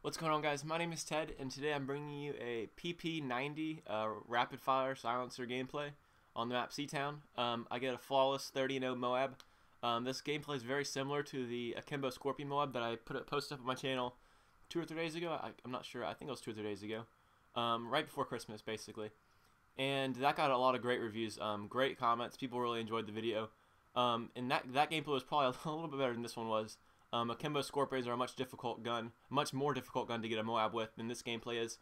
What's going on, guys? My name is Ted, and today I'm bringing you a PP90 rapid fire silencer gameplay on the map Seatown. I get a flawless 30-0 MOAB. This gameplay is very similar to the Akimbo Scorpion MOAB that I posted up on my channel 2 or 3 days ago. I'm not sure. I think it was 2 or 3 days ago, right before Christmas, basically. And that got a lot of great reviews, great comments. People really enjoyed the video. And that gameplay was probably a little bit better than this one was. Akimbo Scorpions are a much more difficult gun to get a MOAB with than this gameplay is.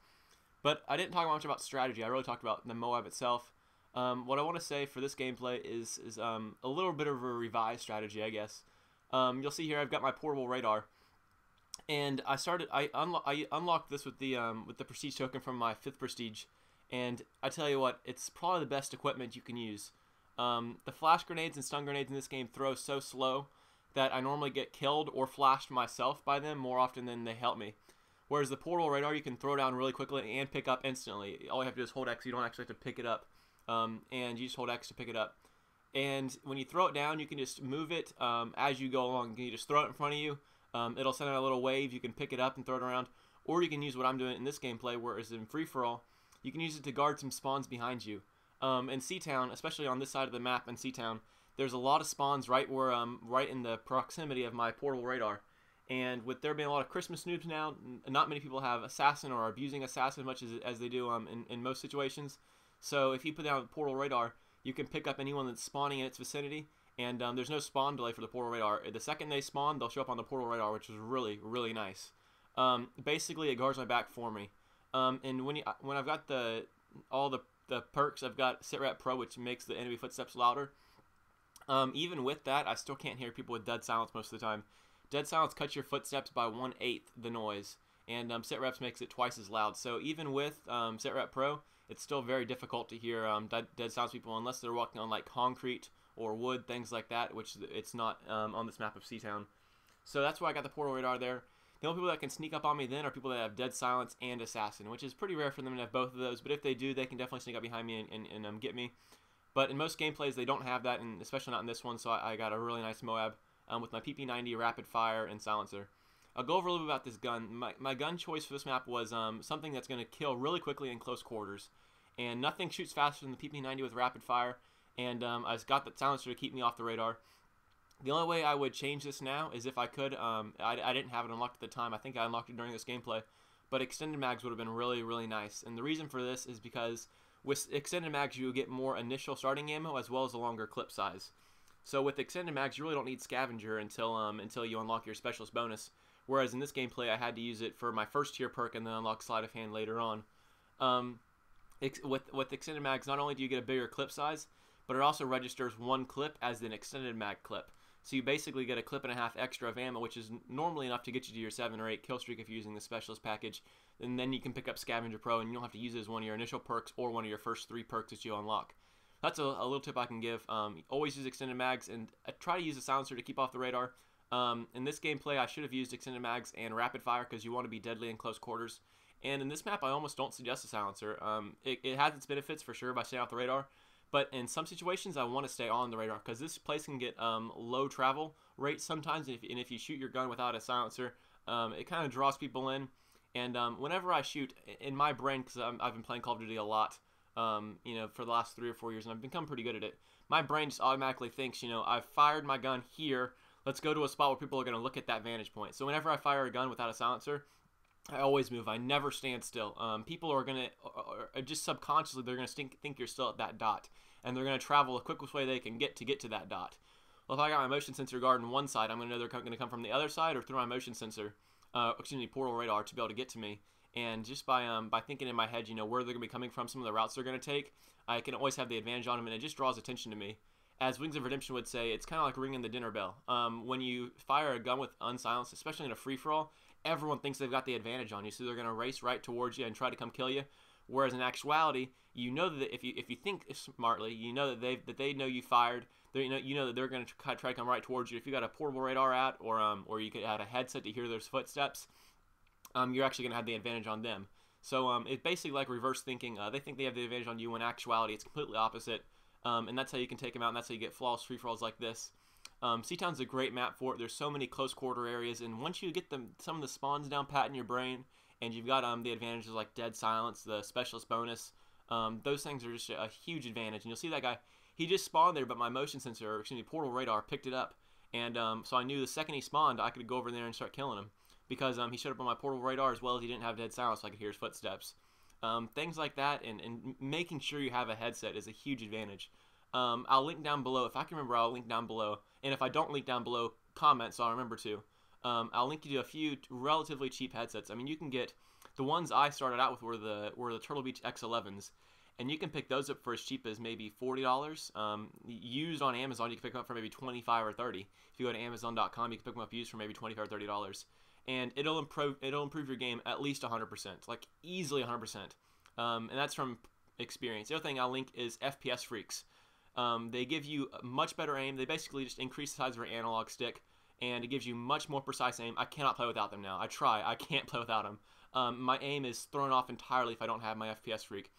But I didn't talk much about strategy. I really talked about the MOAB itself. What I want to say for this gameplay is a little bit of a revised strategy, I guess. You'll see here I've got my portable radar, and I unlocked this with the prestige token from my 5th prestige, and I tell you what, it's probably the best equipment you can use. The flash grenades and stun grenades in this game throw so slow that I normally get killed or flashed myself by them more often than they help me. Whereas the portable radar, you can throw down really quickly and pick up instantly. All you have to do is hold X. You don't actually have to pick it up, and you just hold X to pick it up. And when you throw it down, you can just move it as you go along. You just throw it in front of you. It'll send out a little wave. You can pick it up and throw it around, or you can use what I'm doing in this gameplay, whereas in free for all, you can use it to guard some spawns behind you. In Seatown, especially on this side of the map in Seatown, there's a lot of spawns right in the proximity of my portable radar. And with there being a lot of Christmas noobs now, not many people have Assassin or are abusing Assassin as much as they do in most situations. So if you put down the portable radar, you can pick up anyone that's spawning in its vicinity, and there's no spawn delay for the portable radar. The second they spawn, they'll show up on the portable radar, which is really, really nice. Basically, it guards my back for me. And when I've got all the perks, I've got Sit Rep Pro, which makes the enemy footsteps louder. Even with that, I still can't hear people with dead silence most of the time. Dead silence cuts your footsteps by 1/8 the noise, and Sit Reps makes it twice as loud. So even with Sit Rep Pro, it's still very difficult to hear dead silence people unless they're walking on like concrete or wood, things like that, which it's not on this map of Seatown. So that's why I got the portal radar there. The only people that can sneak up on me then are people that have dead silence and assassin, which is pretty rare for them to have both of those. But if they do, they can definitely sneak up behind me and get me. But in most gameplays, they don't have that, and especially not in this one, so I got a really nice MOAB with my PP90 rapid fire and silencer. I'll go over a little bit about this gun. My gun choice for this map was something that's going to kill really quickly in close quarters. And nothing shoots faster than the PP90 with rapid fire, and I just got the silencer to keep me off the radar. The only way I would change this now is if I could. I didn't have it unlocked at the time. I think I unlocked it during this gameplay. But extended mags would have been really, really nice. And the reason for this is because with extended mags, you get more initial starting ammo as well as a longer clip size. So with extended mags, you really don't need scavenger until you unlock your specialist bonus. Whereas in this gameplay, I had to use it for my first tier perk and then unlock sleight of hand later on. With extended mags, not only do you get a bigger clip size, but it also registers 1 clip as an extended mag clip. So you basically get a clip and a half extra of ammo, which is normally enough to get you to your 7 or 8 kill streak if you're using the specialist package. And then you can pick up Scavenger Pro, and you don't have to use it as one of your initial perks or one of your first 3 perks that you unlock. That's a little tip I can give. Always use extended mags, and try to use a silencer to keep off the radar. In this gameplay, I should have used extended mags and rapid fire because you want to be deadly in close quarters. And in this map, I almost don't suggest a silencer. It has its benefits for sure by staying off the radar. But in some situations, I want to stay on the radar because this place can get low travel rates sometimes. And if you shoot your gun without a silencer, it kind of draws people in. And whenever I shoot, in my brain, because I've been playing Call of Duty a lot, for the last 3 or 4 years, and I've become pretty good at it, my brain just automatically thinks, I've fired my gun here. Let's go to a spot where people are going to look at that vantage point. So whenever I fire a gun without a silencer, I always move. I never stand still. People are going to, just subconsciously, they're going to think you're still at that dot. And they're going to travel the quickest way they can get to that dot. Well, if I got my motion sensor guard on one side, I'm going to know they're going to come from the other side or through my motion sensor, portal radar to be able to get to me. And just by thinking in my head, where they're going to be coming from, some of the routes they're going to take, I can always have the advantage on them, and it just draws attention to me. As Wings of Redemption would say, it's kind of like ringing the dinner bell. When you fire a gun with unsilenced, especially in a free-for-all, everyone thinks they've got the advantage on you, so they're going to race right towards you and try to come kill you. Whereas in actuality, you know that if you think smartly, you know that they know you fired. You know that they're going to try to come right towards you. If you got a portable radar out, or you could add a headset to hear those footsteps, you're actually going to have the advantage on them. So it's basically like reverse thinking. They think they have the advantage on you when in actuality it's completely opposite. And that's how you can take them out, and that's how you get flawless free-for-alls like this. Seatown's a great map for it. There's so many close quarter areas, and once you get some of the spawns down pat in your brain, and you've got the advantages like dead silence, the specialist bonus, those things are just a huge advantage. And you'll see that guy, he just spawned there, but my motion sensor, or excuse me, portal radar picked it up, and so I knew the second he spawned, I could go over there and start killing him, because he showed up on my portal radar as well as he didn't have dead silence, so I could hear his footsteps. Things like that, and making sure you have a headset is a huge advantage. I'll link down below. If I can remember, I'll link down below. And if I don't link down below, comment so I'll remember to. I'll link you to a few relatively cheap headsets. I mean, you can get the ones I started out with were the Turtle Beach X11s, and you can pick those up for as cheap as maybe $40. Used on Amazon, you can pick them up for maybe $25 or $30. If you go to Amazon.com, you can pick them up used for maybe $25 or $30, and it'll improve your game at least 100%, like easily 100%. And that's from experience. The other thing I'll link is FPS Freaks. They give you much better aim. They basically just increase the size of your analog stick, and it gives you much more precise aim. I cannot play without them now. I try. I can't play without them. My aim is thrown off entirely if I don't have my FPS Freak.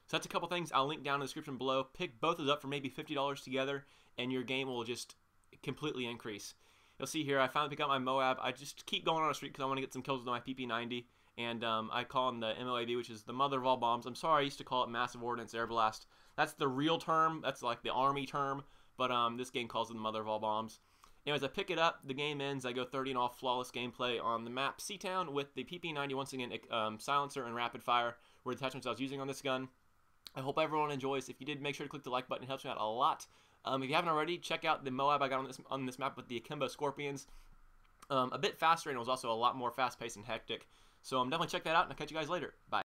So that's a couple things I'll link down in the description below. Pick both of those up for maybe $50 together, and your game will just completely increase. You'll see here, I finally picked up my MOAB. I just keep going on a streak because I want to get some kills with my PP90. And I call them the MOAB, which is the mother of all bombs. I'm sorry I used to call it Massive Ordnance Air Blast. That's the real term. That's like the Army term. But this game calls it the mother of all bombs. Anyways, I pick it up. The game ends. I go 30 and off flawless gameplay on the map Seatown with the PP90, once again, silencer and rapid fire were the attachments I was using on this gun. I hope everyone enjoys. If you did, make sure to click the like button. It helps me out a lot. If you haven't already, check out the MOAB I got on this map with the Akimbo Scorpions. A bit faster, and it was also a lot more fast-paced and hectic. So definitely check that out, and I'll catch you guys later. Bye.